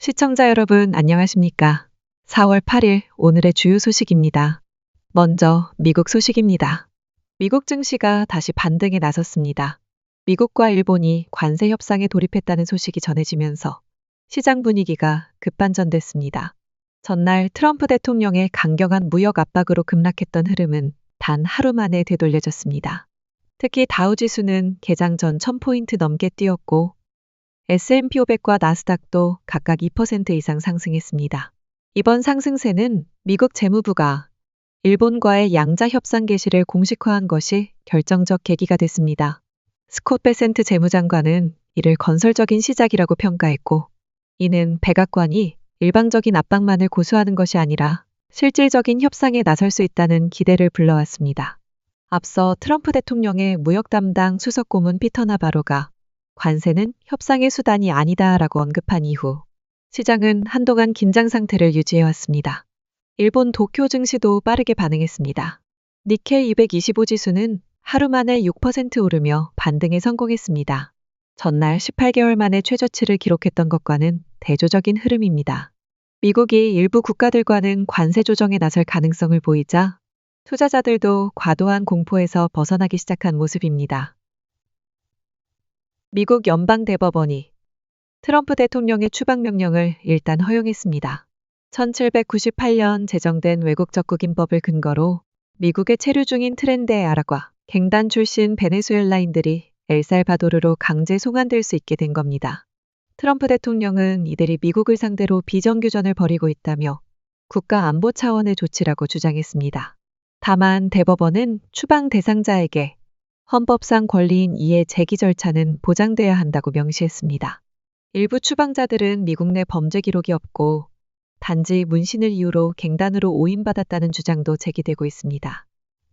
시청자 여러분, 안녕하십니까? 4월 8일 오늘의 주요 소식입니다. 먼저 미국 소식입니다. 미국 증시가 다시 반등에 나섰습니다. 미국과 일본이 관세 협상에 돌입했다는 소식이 전해지면서 시장 분위기가 급반전됐습니다. 전날 트럼프 대통령의 강경한 무역 압박으로 급락했던 흐름은 단 하루 만에 되돌려졌습니다. 특히 다우지수는 개장 전 1000포인트 넘게 뛰었고 S&P 500과 나스닥도 각각 2% 이상 상승했습니다. 이번 상승세는 미국 재무부가 일본과의 양자 협상 개시를 공식화한 것이 결정적 계기가 됐습니다. 스콧 베센트 재무장관은 이를 건설적인 시작이라고 평가했고, 이는 백악관이 일방적인 압박만을 고수하는 것이 아니라 실질적인 협상에 나설 수 있다는 기대를 불러왔습니다. 앞서 트럼프 대통령의 무역 담당 수석 고문 피터 나바로가 관세는 협상의 수단이 아니다라고 언급한 이후 시장은 한동안 긴장 상태를 유지해왔습니다. 일본 도쿄 증시도 빠르게 반응했습니다. 니케이 225 지수는 하루 만에 6% 오르며 반등에 성공했습니다. 전날 18개월 만에 최저치를 기록했던 것과는 대조적인 흐름입니다. 미국이 일부 국가들과는 관세 조정에 나설 가능성을 보이자 투자자들도 과도한 공포에서 벗어나기 시작한 모습입니다. 미국 연방대법원이 트럼프 대통령의 추방명령을 일단 허용했습니다. 1798년 제정된 외국적국인법을 근거로 미국에 체류 중인 트렌데 아라과 갱단 출신 베네수엘라인들이 엘살바도르로 강제 송환될 수 있게 된 겁니다. 트럼프 대통령은 이들이 미국을 상대로 비정규전을 벌이고 있다며 국가 안보 차원의 조치라고 주장했습니다. 다만 대법원은 추방 대상자에게 헌법상 권리인 이해 제기 절차는 보장돼야 한다고 명시했습니다. 일부 추방자들은 미국 내 범죄 기록이 없고 단지 문신을 이유로 갱단으로 오인받았다는 주장도 제기되고 있습니다.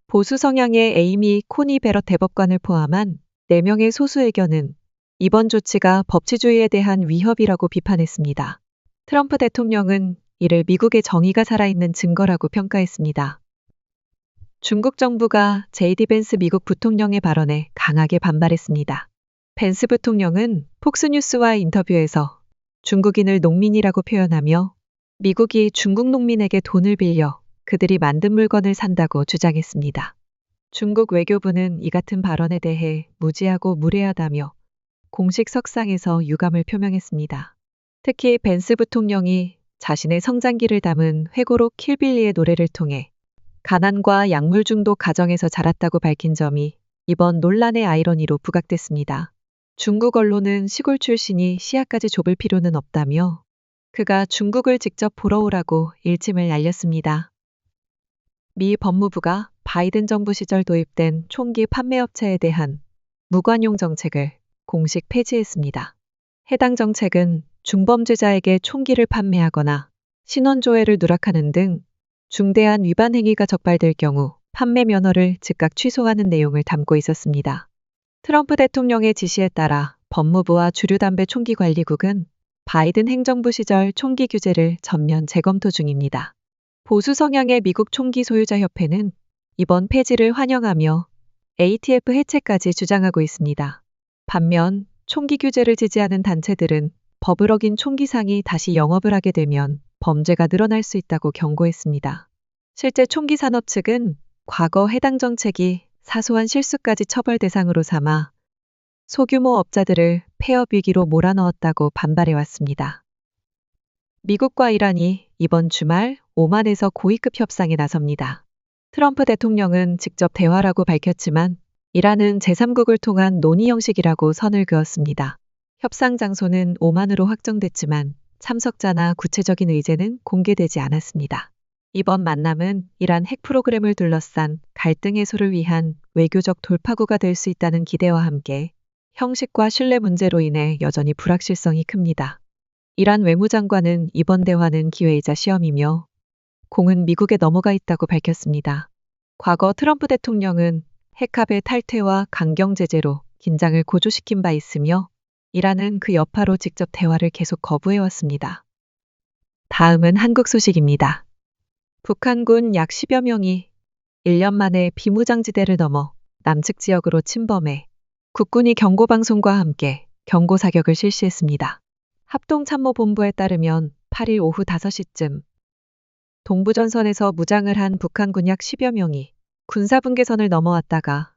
보수 성향의 에이미 코니 베럿 대법관을 포함한 4명의 소수 의견은 이번 조치가 법치주의에 대한 위협이라고 비판했습니다. 트럼프 대통령은 이를 미국의 정의가 살아있는 증거라고 평가했습니다. 중국 정부가 JD 벤스 미국 부통령의 발언에 강하게 반발했습니다. 벤스 부통령은 폭스뉴스와 인터뷰에서 중국인을 농민이라고 표현하며 미국이 중국 농민에게 돈을 빌려 그들이 만든 물건을 산다고 주장했습니다. 중국 외교부는 이 같은 발언에 대해 무지하고 무례하다며 공식 석상에서 유감을 표명했습니다. 특히 벤스 부통령이 자신의 성장기를 담은 회고록 킬빌리의 노래를 통해 가난과 약물 중독 가정에서 자랐다고 밝힌 점이 이번 논란의 아이러니로 부각됐습니다. 중국 언론은 시골 출신이 시야까지 좁을 필요는 없다며 그가 중국을 직접 보러 오라고 일침을 날렸습니다. 미 법무부가 바이든 정부 시절 도입된 총기 판매업체에 대한 무관용 정책을 공식 폐지했습니다. 해당 정책은 중범죄자에게 총기를 판매하거나 신원조회를 누락하는 등 중대한 위반 행위가 적발될 경우 판매 면허를 즉각 취소하는 내용을 담고 있었습니다. 트럼프 대통령의 지시에 따라 법무부와 주류담배 총기관리국은 바이든 행정부 시절 총기 규제를 전면 재검토 중입니다. 보수 성향의 미국 총기 소유자 협회는 이번 폐지를 환영하며 ATF 해체까지 주장하고 있습니다. 반면 총기 규제를 지지하는 단체들은 법을 어긴 총기상이 다시 영업을 하게 되면 범죄가 늘어날 수 있다고 경고했습니다. 실제 총기 산업 측은 과거 해당 정책이 사소한 실수까지 처벌 대상으로 삼아 소규모 업자들을 폐업 위기로 몰아넣었다고 반발해왔습니다. 미국과 이란이 이번 주말 오만에서 고위급 협상에 나섭니다. 트럼프 대통령은 직접 대화라고 밝혔지만 이란은 제3국을 통한 논의 형식이라고 선을 그었습니다. 협상 장소는 오만으로 확정됐지만 참석자나 구체적인 의제는 공개되지 않았습니다. 이번 만남은 이란 핵 프로그램을 둘러싼 갈등 해소를 위한 외교적 돌파구가 될 수 있다는 기대와 함께 형식과 신뢰 문제로 인해 여전히 불확실성이 큽니다. 이란 외무장관은 이번 대화는 기회이자 시험이며 공은 미국에 넘어가 있다고 밝혔습니다. 과거 트럼프 대통령은 핵합의 탈퇴와 강경 제재로 긴장을 고조시킨 바 있으며 이란은 그 여파로 직접 대화를 계속 거부해왔습니다. 다음은 한국 소식입니다. 북한군 약 10여 명이 1년 만에 비무장지대를 넘어 남측 지역으로 침범해 국군이 경고방송과 함께 경고 사격을 실시했습니다. 합동참모본부에 따르면 8일 오후 5시쯤 동부전선에서 무장을 한 북한 약 10여 명이 군사분계선을 넘어왔다가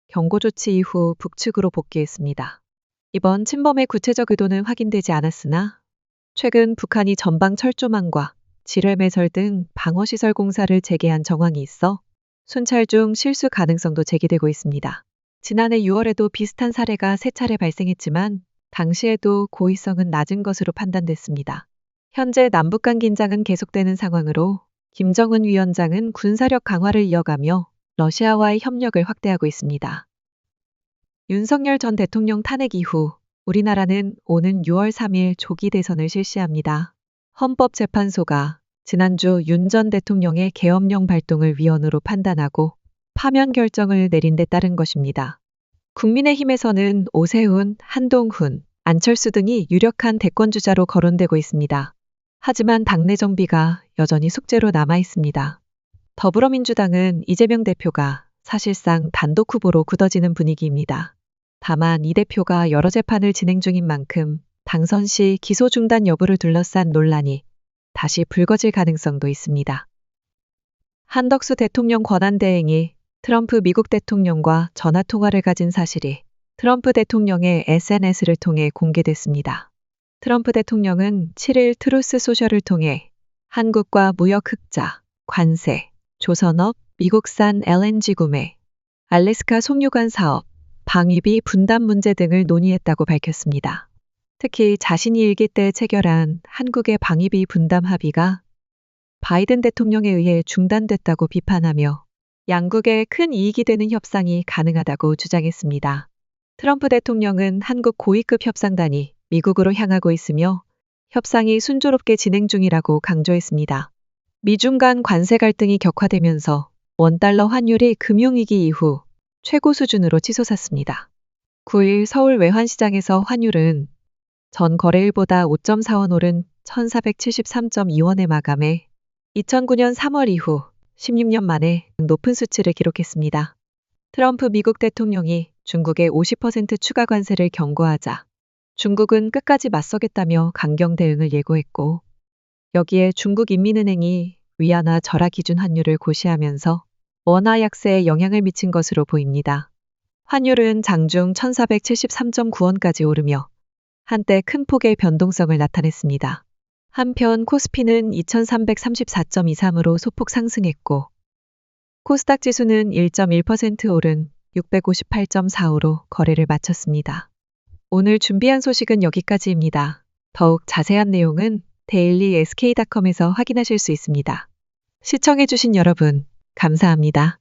경고조치 이후 북측으로 복귀했습니다. 이번 침범의 구체적 의도는 확인되지 않았으나 최근 북한이 전방 철조망과 지뢰매설 등 방어시설 공사를 재개한 정황이 있어 순찰 중 실수 가능성도 제기되고 있습니다. 지난해 6월에도 비슷한 사례가 3차례 발생했지만 당시에도 고의성은 낮은 것으로 판단됐습니다. 현재 남북 간 긴장은 계속되는 상황으로 김정은 위원장은 군사력 강화를 이어가며 러시아와의 협력을 확대하고 있습니다. 윤석열 전 대통령 탄핵 이후 우리나라는 오는 6월 3일 조기 대선을 실시합니다. 헌법재판소가 지난주 윤 전 대통령의 계엄령 발동을 위헌으로 판단하고 파면 결정을 내린 데 따른 것입니다. 국민의힘에서는 오세훈, 한동훈, 안철수 등이 유력한 대권주자로 거론되고 있습니다. 하지만 당내 정비가 여전히 숙제로 남아 있습니다. 더불어민주당은 이재명 대표가 사실상 단독 후보로 굳어지는 분위기입니다. 다만 이 대표가 여러 재판을 진행 중인 만큼 당선 시 기소 중단 여부를 둘러싼 논란이 다시 불거질 가능성도 있습니다. 한덕수 대통령 권한대행이 트럼프 미국 대통령과 전화통화를 가진 사실이 트럼프 대통령의 SNS를 통해 공개됐습니다. 트럼프 대통령은 7일 트루스 소셜을 통해 한국과 무역 흑자, 관세, 조선업, 미국산 LNG 구매, 알래스카 송유관 사업, 방위비 분담 문제 등을 논의했다고 밝혔습니다. 특히 자신이 일기 때 체결한 한국의 방위비 분담 합의가 바이든 대통령에 의해 중단됐다고 비판하며 양국에 큰 이익이 되는 협상이 가능하다고 주장했습니다. 트럼프 대통령은 한국 고위급 협상단이 미국으로 향하고 있으며 협상이 순조롭게 진행 중이라고 강조했습니다. 미중 간 관세 갈등이 격화되면서 원달러 환율이 금융위기 이후 최고 수준으로 치솟았습니다. 9일 서울 외환시장에서 환율은 전 거래일보다 5.4원 오른 1,473.2원에 마감해 2009년 3월 이후 16년 만에 높은 수치를 기록했습니다. 트럼프 미국 대통령이 중국의 50% 추가 관세를 경고하자 중국은 끝까지 맞서겠다며 강경 대응을 예고했고 여기에 중국인민은행이 위안화 절하 기준 환율을 고시하면서 원화 약세에 영향을 미친 것으로 보입니다. 환율은 장중 1,473.9원까지 오르며 한때 큰 폭의 변동성을 나타냈습니다. 한편 코스피는 2,334.23으로 소폭 상승했고 코스닥 지수는 1.1% 오른 658.45로 거래를 마쳤습니다. 오늘 준비한 소식은 여기까지입니다. 더욱 자세한 내용은 데일리 SK.com에서 확인하실 수 있습니다. 시청해주신 여러분, 감사합니다.